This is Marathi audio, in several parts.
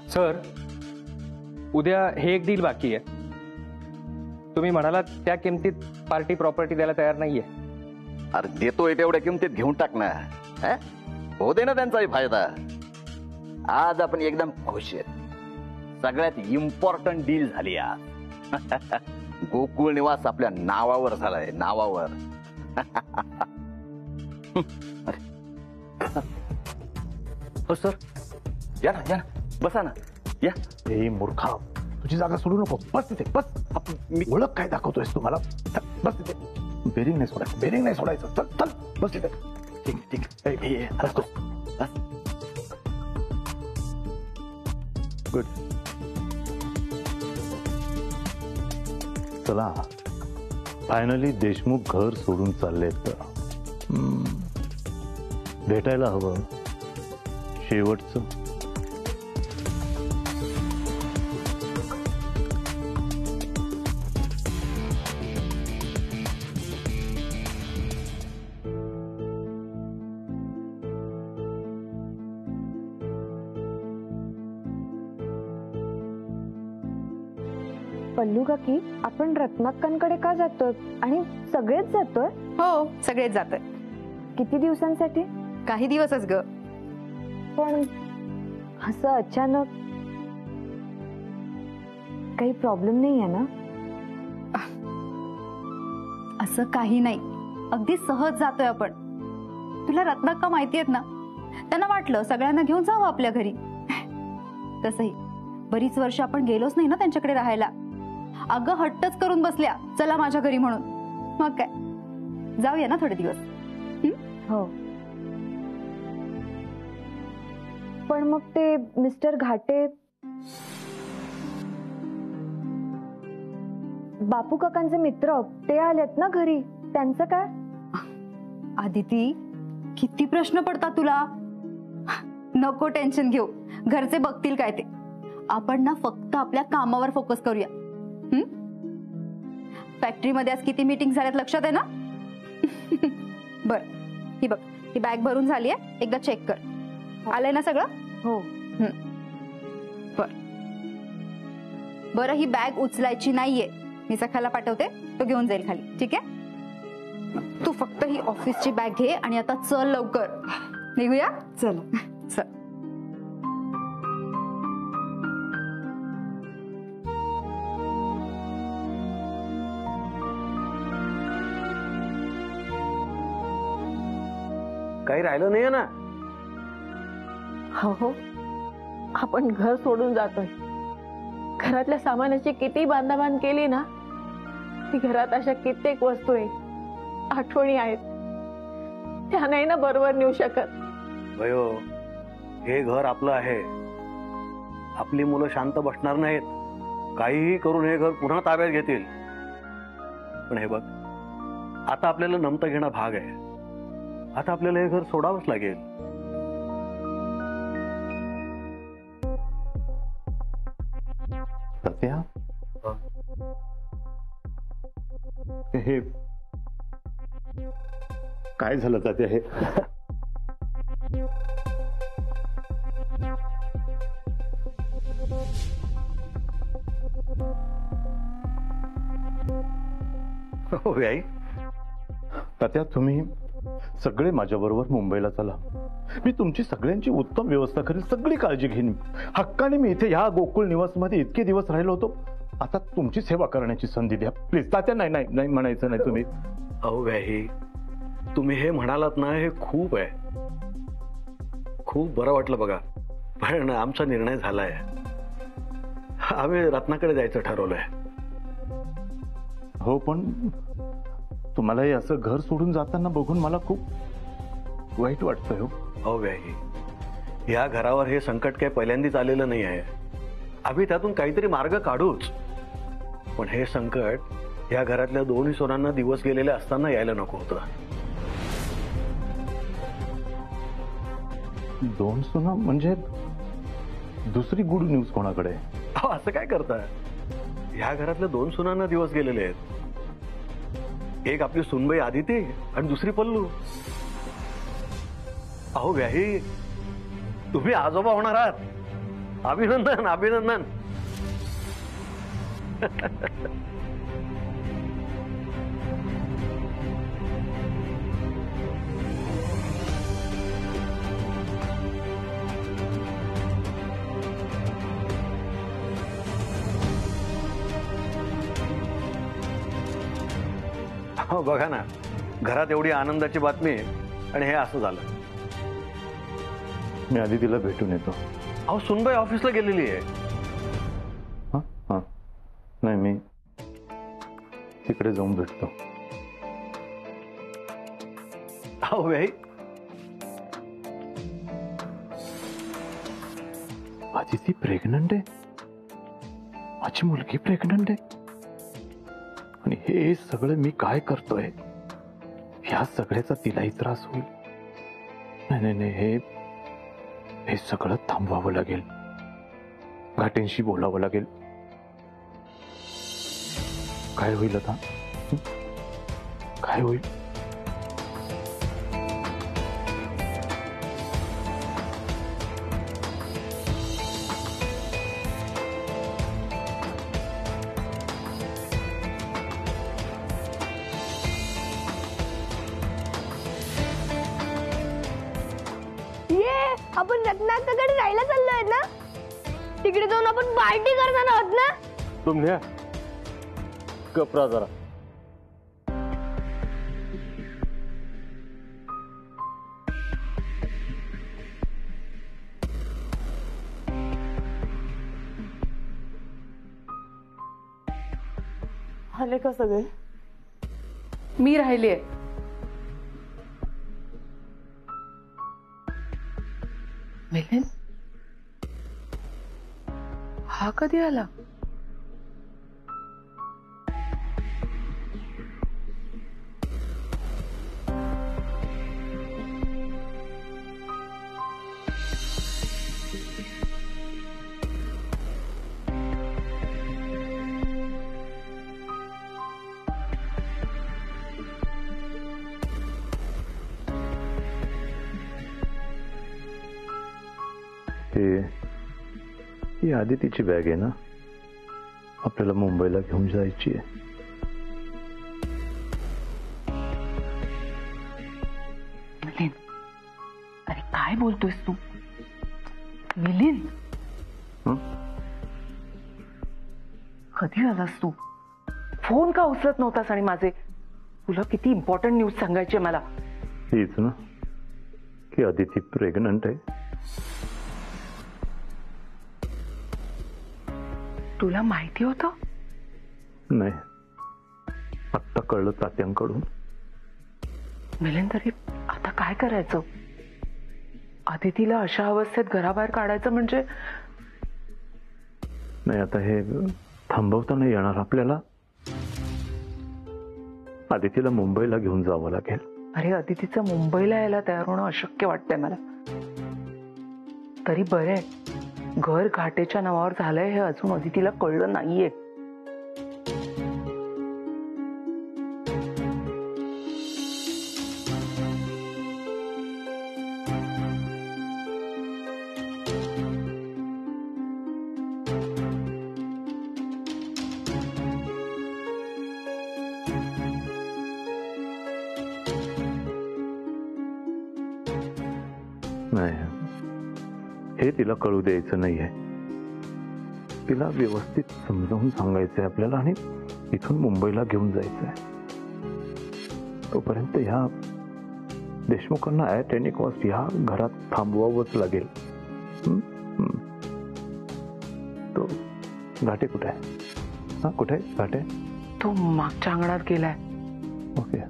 सर, उद्या हे एक डील बाकी आहे. तुम्ही म्हणालात त्या किमतीत पार्टी प्रॉपर्टी द्यायला तयार नाहीये. अरे देतोय तेवढ्या किमतीत घेऊन टाक ना. हो दे ना त्यांचाही फायदा. आज आपण एकदम खुश आहेत. सगळ्यात इम्पॉर्टंट डील झाली आज. गोकुळ निवास आपल्या नावावर झालाय, नावावर. हो सर, या ना, या ना, बसा ना, या. ए मूर्खा, तुझी जागा सोडू नको. बस तिथे, बस. मी ओळख काय दाखवतोयस तुम्हाला? बस तिथे. बेरिंग नाही सोडायचं, बेरिंग नाही सोडायचं. चल चल, बस तिथे. ठीक ठीक. बस. गुड. चला, फायनली देशमुख घर सोडून चाललेत. भेटायला हवं शेवटचं. पल्लू काकी, आपण रत्नाक्कांकडे का जातोय? आणि सगळेच जातोय? हो, सगळेच जातोय. किती दिवसांसाठी? काही दिवसच ग. पण असं अचानक काही प्रॉब्लेम नाही आहे ना? असं काही नाही, अगदी सहज जातोय आपण. तुला रत्नाक्का माहिती आहेत ना, त्यांना वाटलं सगळ्यांना घेऊन जावं आपल्या घरी. तसंही बरीच वर्ष आपण गेलोच नाही ना त्यांच्याकडे राहायला. अगं हट्टच करून बसल्या, चला माझ्या घरी म्हणून. मग काय, जाऊया ना थोडे दिवस. हो, पण मग ते मिस्टर घाटे, बापू काकांचे मित्र, ते आलेत ना घरी, त्यांचं काय? आदिती, किती प्रश्न पडतात तुला. नको टेन्शन घेऊ, घरचे बघतील काय ते. आपण ना फक्त आपल्या कामावर फोकस करूया. फॅक्टरीमध्ये आज किती मीटिंग झाल्यात लक्षात आहे ना? बर, ही बघ, ही बॅग भरून झाली आहे, एकदा चेक कर. आलंय ना सगळं? हो. बरं, ही बॅग उचलायची नाहीये. मी सखाला पाठवते, तो घेऊन जाईल खाली. ठीक आहे? तू फक्त ही ऑफिसची बॅग घे आणि आता चल लवकर. निघूया. चल चल. काही राहिलं नाहीये ना? हो, आपण घर सोडून जातोय. घरातल्या सामानाची किती बांधाबांध केली ना, ती घरात अशा कित्येक वस्तू आहेत, आठवणी आहेत, त्या नाही ना बरोबर नेऊ शकत. भयो, हे घर आपलं आहे. आपली मुलं शांत बसणार नाहीत. काहीही करून हे घर पुन्हा ताब्यात घेतील. पण हे बघ, आता आपल्याला नमतं घेणं भाग आहे. आता आपल्याला हे घर सोडावंच लागेल. सत्या, हे काय झालं सत्या? हे हो आई. तात्या, तुम्ही सगळे माझ्या बरोबर मुंबईला चला. मी तुमची सगळ्यांची उत्तम व्यवस्था करेन, सगळी काळजी घेईन. हक्काने मी इथे ह्या गोकुळ निवासमध्ये इतके दिवस राहिलो होतो. आता तुमची सेवा करण्याची संधी द्या प्लीज. तात्या, नाही नाही नाही म्हणायचं नाही तुम्ही. अहो व्याही, तुम्ही हे म्हणालात ना, हे खूप आहे. खूप बरं वाटलं बघा. पण आमचा निर्णय झालाय. आम्ही रत्नाकडे जायचं ठरवलंय. हो, पण तुम्हाला हे असं घर सोडून जाताना बघून मला खूप वाईट वाटतंय. हो अहो व्याही, या घरावर हे संकट काही पहिल्यांदाच आलेलं नाही आहे. आम्ही त्यातून काहीतरी मार्ग काढूच. पण हे संकट या घरातल्या दोन्ही सोनांना दिवस गेलेले असताना यायला नको होतं. दोन सुना म्हणजे दुसरी गुड न्यूज कोणाकडे? अहो असं काय करताय? ह्या घरातल्या दोन सुनांना दिवस गेलेले आहेत. एक आपली सुनबाई आदिती आणि दुसरी पल्लू. अहो व्याही, तुम्ही आजोबा होणार आहात. अभिनंदन अभिनंदन. हो बघा ना, घरात एवढी आनंदाची बातमी आणि हे असं झालं. मी आधी तिला भेटून येतो. अहो सुनबाई ऑफिसला गेलेली आहे. हा हा नाही, मी तिकडे जाऊन भेटतो. अहो बाई, माझी ती प्रेग्नंट आहे, माझी मुलगी प्रेग्नंट आहे, आणि हे सगळं मी काय करतोय ह्या सगळ्याचा तिलाही त्रास होईल. नाही नाही नाही, हे सगळं थांबवावं लागेल, घाटेंशी बोलावं लागेल. काय होईल आता? काय होईल? आपण रत्नाकाकडे जायला चाललोय ना? तिकडे जाऊन आपण पार्टी करणार आहोत ना? तुम्ही कपरा जरा. आले का सगळे? मी राहिली आहे. मिलिंद, हा कधी आला? ही आदितीची बॅग आहे ना, आपल्याला मुंबईला घेऊन जायची आहे. मिलिंद, अरे काय बोलतोयस तू? मिलिंद, कधी आलास तू? फोन का उचलत नव्हतास? आणि माझे तुला किती इम्पॉर्टंट न्यूज सांगायची मला. हीच ना की आदिती प्रेग्नंट आहे. तुला माहिती होतं? नाही, आत्ता कळलं तात्यांकडून. मिलिंद, तरी आता काय करायचं? आदितीला अशा अवस्थेत घराबाहेर काढायचं म्हणजे? नाही, आता हे थांबवता नाही येणार आपल्याला. आदितीला मुंबईला घेऊन जावं लागेल. अरे, आदितीचं मुंबईला यायला तयार होणं अशक्य वाटतंय मला. तरी बरं आहे, घर घाटेच्या नावावर झालंय हे अजून आदितीला कळलं नाहीये. नाही, हे तिला कळू द्यायचं नाहीये. तिला व्यवस्थित समजावून सांगायचंय आपल्याला आणि इथून मुंबईला घेऊन जायचंय. तोपर्यंत ह्या देशमुखांना ऍट एनी कॉस्ट ह्या घरात थांबवावंच लागेल. तो घाटे कुठे आहे? हा, कुठे आहे घाटे? तो मागच्या अंगणात गेलाय. ओके.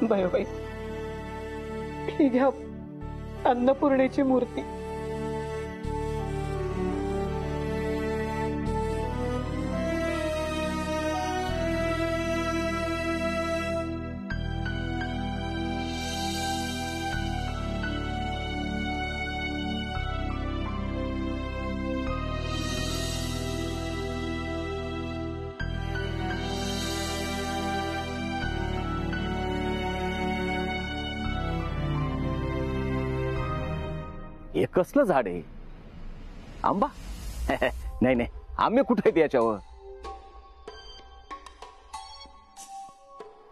बाई, ही घ्या अन्नपूर्णेची मूर्ती. हे कसलं झाड आहे? आंबा? नाही नाही, आंबे कुठे आहेत याच्यावर?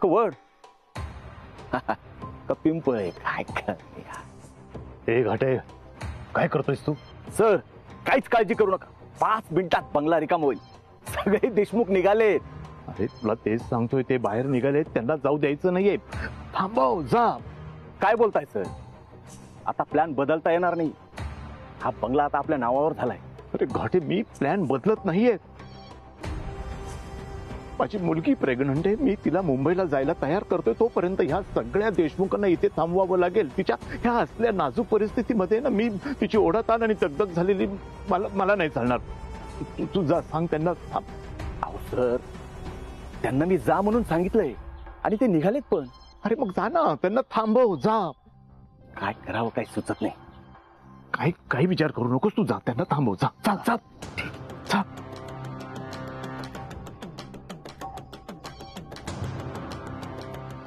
वड? का पिंपळ आहे? काय कर ए घाटे, काय करतोयस तू? सर, काहीच काळजी करू नका. 5 मिनिटात बंगला रिकाम होईल. सगळे देशमुख निघालेत. अरे तुला तेच सांगतोय, ते बाहेर निघाले, त्यांना जाऊ द्यायचं नाहीये. थांबव, जा. काय बोलताय सर? आता प्लॅन बदलता येणार नाही. हा बंगला आता आपल्या नावावर झालाय. अरे घाटे, मी प्लॅन बदलत नाहीये. माझी मुलगी प्रेग्नंट आहे. मी तिला मुंबईला जायला तयार करतोय. तोपर्यंत ह्या सगळ्या देशमुखांना इथे थांबवावं लागेल. तिच्या ह्या असल्या नाजूक परिस्थितीमध्ये ना, मी तिची ओढाताण आणि दगदग झालेली मला नाही चालणार. तू जा, सांग त्यांना. अहो सर, त्यांना मी जा म्हणून सांगितलंय आणि ते निघालेत पण. अरे मग जा ना, त्यांना थांबव, जा. काय करावं काही सुचत नाही. काही विचार करू नकोस, तू जा, त्यांना थांबव, जा जा जा जा.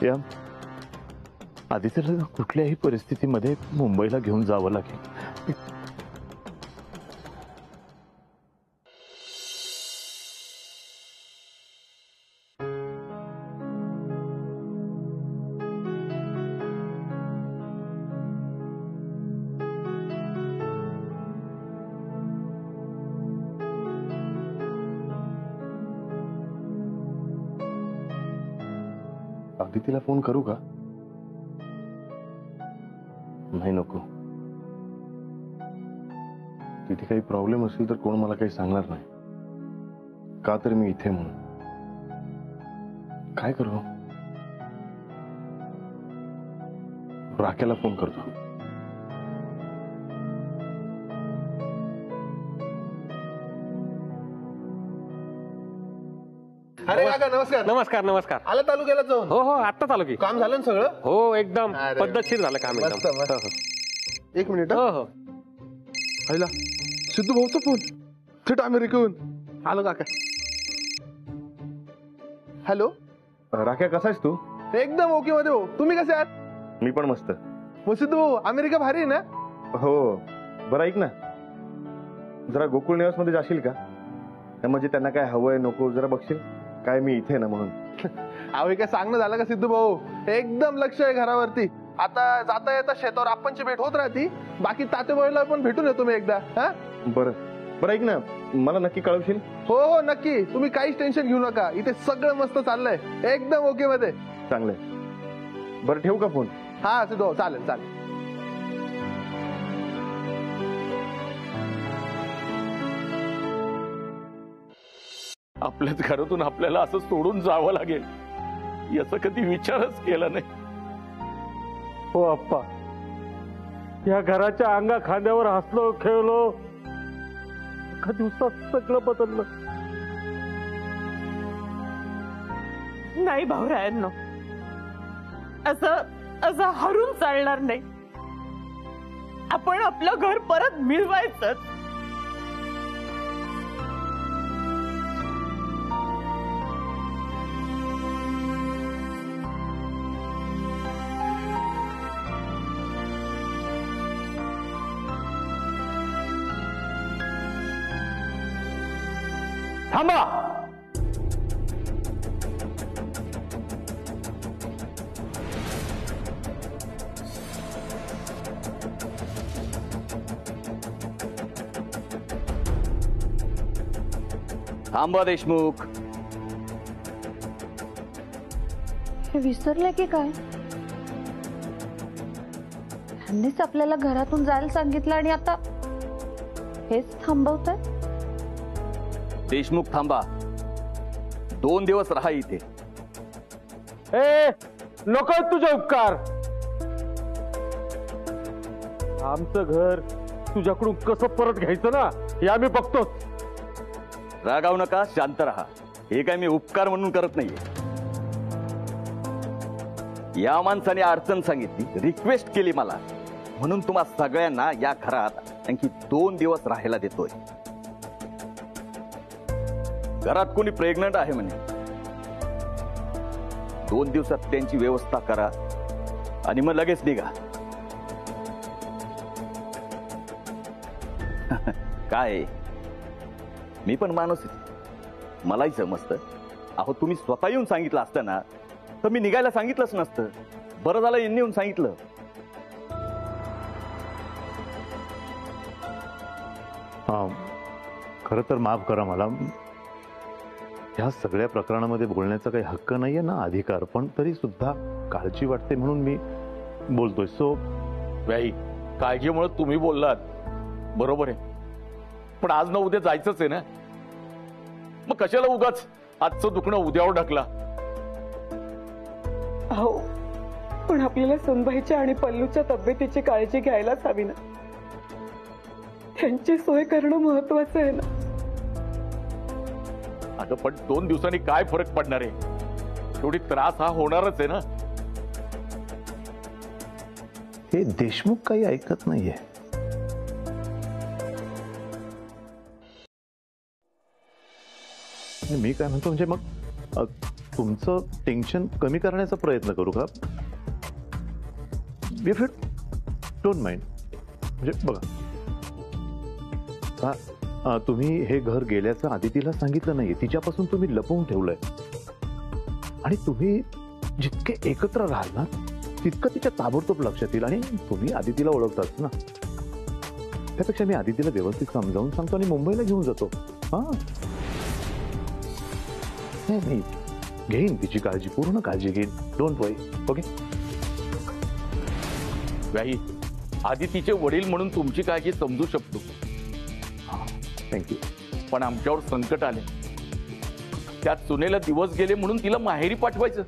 या आधी त्याला कुठल्याही परिस्थितीमध्ये मुंबईला घेऊन जावं लागेल. अगदी तिला फोन करू का? नाही, नको. तिथे काही प्रॉब्लेम असेल तर कोण मला काही सांगणार नाही. का तर मी इथे म्हणून. काय करू? राख्याला फोन करतो. अरे काका, नमस्कार. नमस्कार नमस्कार. आला तालुक्याला जाऊन? हो हो, आत्ताच आलो की. काम झालं ना सगळं? हो, एकदम अरे पद्धतशीर झालं काम. मस्त, एकदम. मस्त. हो, हो. 1 मिनिट. हो हो. आईला सिद्धू भाऊचा फोन थेट अमेरिकेहून. आलो काका. हॅलो. राख्या, कसा आहेस तू? एकदम ओके मध्ये हो. तुम्ही कसे आहात? मी पण मस्त. मग सिद्धू भाऊ, अमेरिका भारी आहे ना? हो. बरं ऐक ना, जरा गोकुळ निवास मध्ये जाशील का? म्हणजे त्यांना काय हवंय नको जरा बघशील. काय मी इथे ना म्हणून. अहो, काय सांगणं झालं का सिद्धू भाऊ? एकदम लक्ष आहे घरावरती. आता जाता येता शेतावर आपणची भेट होत राहती. बाकी तातेबाईला पण भेटून येतो मी एकदा. हा, बरं बरं ऐक ना, मला नक्की कळवशील? हो हो, नक्की. तुम्ही काहीच टेन्शन घेऊ नका. इथे सगळं मस्त चाललंय, एकदम ओके मध्ये. चांगलंय. बरं ठेवू का फोन? हा सिद्धू भाऊ, चालेल चालेल. आपल्याच घरातून आपल्याला असं सोडून जावं लागेल याचा कधी विचारच केला नाही. हो अप्पा, या घराच्या अंगा खांद्यावर हसलो खेळलो, एका दिवसात सगळं बदललं. नाही भाऊरायांनो, असं हरून चालणार नाही. आपण आपलं घर परत मिळवायचं. थांबा. थांबा देशमुख. हे विसरले की काय? ह्यांनीच आपल्याला घरातून जायला सांगितलं आणि आता हेच थांबवत आहे. देशमुख थांबा. 2 दिवस राहा इथे. ए, नको तुझे उपकार. आमचं घर तुझ्याकडून कसं परत घ्यायचं ना, हे आम्ही बघतोच. रागावू नका, शांत राहा. हे काय मी उपकार म्हणून करत नाहीये. या माणसाने अडचण सांगितली, रिक्वेस्ट केली मला, म्हणून तुम्हा सगळ्यांना या घरात आणखी 2 दिवस राहायला देतोय. घरात कोणी प्रेग्नंट आहे म्हणे. 2 दिवसात त्यांची व्यवस्था करा आणि मग लगेच निघा. काय मी पण माणूस आहे. मलाही समजतं. अहो तुम्ही स्वतः येऊन सांगितलं असतं ना तर मी निघायला सांगितलंच नसतं. बरं झालं यांनी येऊन सांगितलं. हा, खरं तर माफ करा मला. ह्या सगळ्या प्रकरणामध्ये बोलण्याचा काही हक्क नाहीये ना अधिकार, पण तरी सुद्धा काळजी वाटते म्हणून मी बोलतोय. सो व्याई, काळजीमुळे तुम्ही बोललात बरोबर आहे, पण आज ना उद्या जायचंच आहे ना. मग कशाला उगाच आजचं दुखणं उद्यावर ढकला. हो, पण आपल्याला सुनबाईच्या आणि पल्लूच्या तब्येतीची काळजी घ्यायलाच हवी ना. त्यांची सोय करणं महत्वाचं आहे ना. अगं पण 2 दिवसांनी काय फरक पडणार आहे? थोडी त्रास हा होणारच आहे ना. हे देशमुख काही ऐकत नाहीये. मी काय म्हणतो म्हणजे मग तुमचं टेन्शन कमी करण्याचा प्रयत्न करू का? If it don't mind. म्हणजे बघा, तुम्ही हे घर गेल्याचं आदितीला सांगितलं नाहीये. तिच्यापासून तुम्ही लपवून ठेवलंय. आणि तुम्ही जितके एकत्र राहाल ना तितकं तिच्या ताबडतोब लक्षात येईल. आणि तुम्ही आदितीला ओळखताच ना. त्यापेक्षा मी आदितीला व्यवस्थित समजावून सांगतो आणि मुंबईला घेऊन जातो. हा, नाही, घेईन तिची काळजी, पूर्ण काळजी घेईन. Don't worry. ओके. व्याई, आदितीचे वडील म्हणून तुमची काळजी समजू शकतो. थँक्यू. पण आमच्यावर संकट आले. त्यात सुनेला दिवस गेले म्हणून तिला माहेरी पाठवायचं.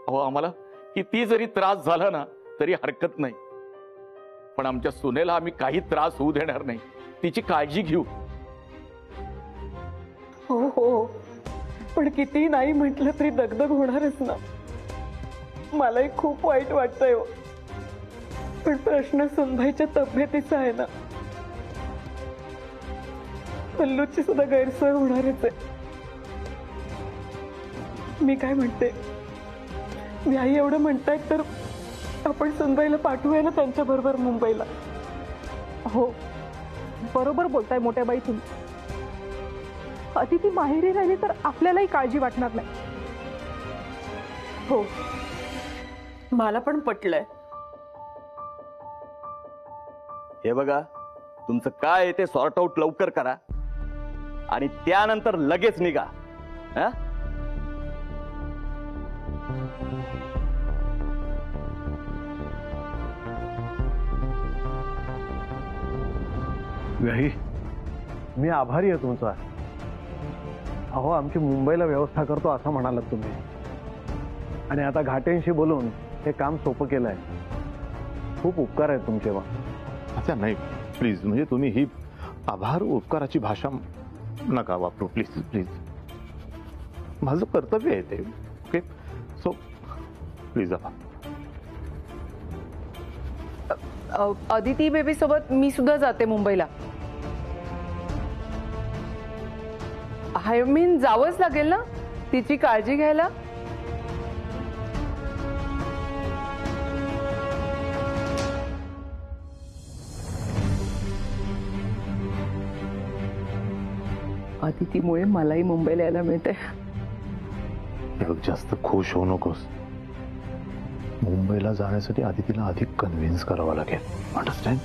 अहो आम्हाला किती जरी त्रास झाला ना तरी हरकत नाही, पण आमच्या सुनेला आम्ही काही त्रास होऊ देणार नाही. तिची काळजी घेऊ. हो हो, पण किती नाही म्हटलं तरी दगदग होणारच ना. मलाही खूप वाईट वाटतंय हो, पण प्रश्न सुनबाईच्या तब्येतीचा आहे ना. पल्लूची सुद्धा गैरसोय होणारच आहे. मी काय म्हणते, मी आई एवढं म्हणतायत तर आपण सुनबाईला पाठवूया ना त्यांच्या बरोबर मुंबईला. हो, बरोबर बोलताय मोठ्या बाई तुम्ही. अतिथी माहेरी राहिली तर आपल्यालाही काळजी वाटणार नाही. हो, मला पण पटलंय. हे बघा, तुमचं काय आहे ते सॉर्ट आउट लवकर करा आणि त्यानंतर लगेच निघा. हा, मी आभारी आहे तुमचा. अहो, आमची मुंबईला व्यवस्था करतो असं म्हणालात तुम्ही, आणि आता घाटेंशी बोलून हे काम सोपं केलंय. खूप उपकार आहेत तुमचे. अच्छा नाही, प्लीज. म्हणजे तुम्ही ही आभार उपकाराची भाषा नका वापरू. Please please. माझं कर्तव्य आहे ते. ओके. सो प्लीज आभार. अदिती बेबी सोबत मी सुद्धा जाते मुंबईला. आय मीन जावंच लागेल ना तिची काळजी घ्यायला. अदितीमुळे मलाही मुंबईला यायला मिळते. जास्त खुश होऊ नकोस. मुंबईला जाण्यासाठी आदितीला अधिक कन्व्हिन्स करावं लागेल. अंडरस्टँड?